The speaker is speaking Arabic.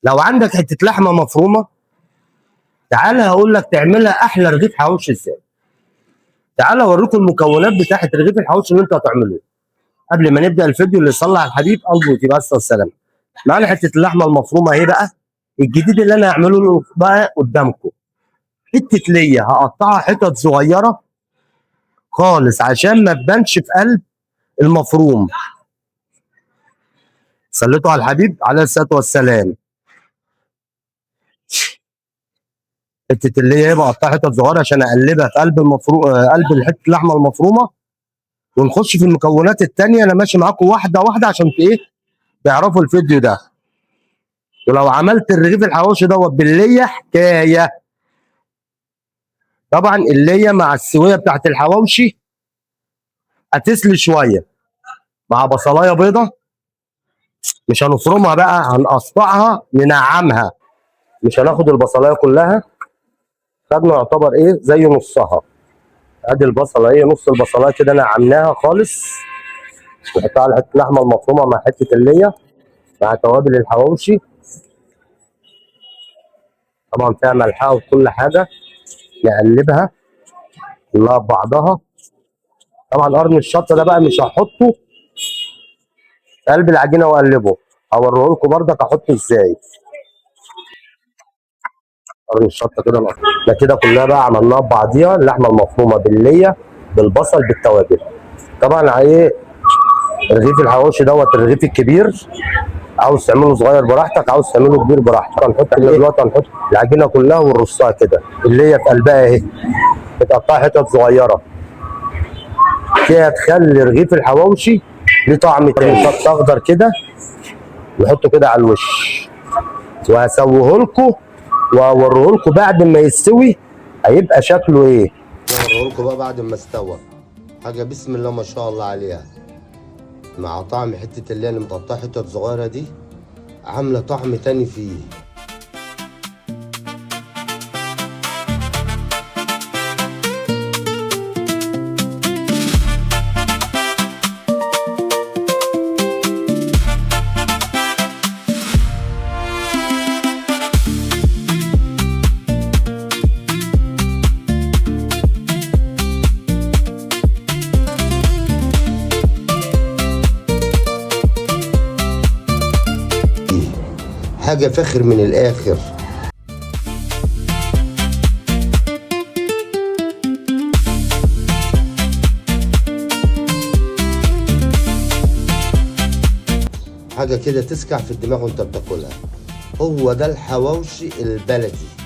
لو عندك حته لحمه مفرومه، تعالى هقول لك تعملها احلى رغيف حواوشي ازاي. تعالى اوريكم المكونات بتاعه رغيف الحواوشي اللي انت هتعمله. قبل ما نبدا الفيديو، اللي يصلي على الحبيب قلبه يبقى السلام. معانا حته اللحمه المفرومه اهي بقى. الجديد اللي انا هعمله بقى قدامكم، حته ليا هقطعها حتت صغيره خالص عشان ما تبانش في قلب المفروم. صليتوا على الحبيب عليه الصلاه والسلام. حته الليا بقطعها حتت صغيره عشان اقلبها في قلب المفروم، قلب حته اللحمه المفرومه، ونخش في المكونات الثانيه. انا ماشي معاكم واحده واحده عشان ايه تعرفوا الفيديو ده. ولو عملت الرغيف الحواوشي دوت بالليه حكايه. طبعا الليه مع السويه بتاعت الحواوشي هتسلي شويه مع بصلايه بيضه. مش هنفرمها بقى، هنقطعها ننعمها. مش هناخد البصلايه كلها، خدنا يعتبر ايه زي نصها. ادي البصله ايه، نص البصلايه كده نعمناها خالص. نحطها على حته اللحمه المفرومه مع حته الليه مع توابل الحواوشي. طبعا فيها ملحها وكل حاجه. نقلبها كلها ببعضها. طبعا قرن الشطه ده بقى مش هحطه في قلب العجينه واقلبه، هوريه لكم بردك احطه ازاي. قرن الشطه كده ده كده كلها بقى عملناها ببعضيها، اللحمه المفرومه بالليه بالبصل بالتوابل. طبعا ايه رغيف الحواوشي دوت الرغيف الكبير، عاوز تعمله صغير براحتك، عاوز تعمله كبير براحتك. هنحط دلوقتي هنحط العجينه كلها ونرصها كده. اللي هي في قلبها اهي متقطعه حتت صغيره، فيها تخلي رغيف الحواوشي ليه طعم تاني. شط اخضر كده نحطه كده على الوش، وهسويه لكم واوريه لكم بعد ما يستوي هيبقى شكله ايه. اوريه لكم بقى بعد ما استوى. حاجه بسم الله ما شاء الله عليها، مع طعم حته اللي انا متقطعه حتت صغيره دي، عامله طعم تاني فيه. حاجة فخر من الآخر. حاجة كده تسكع في الدماغ وانت بتاكلها. هو ده الحواوشي البلدي.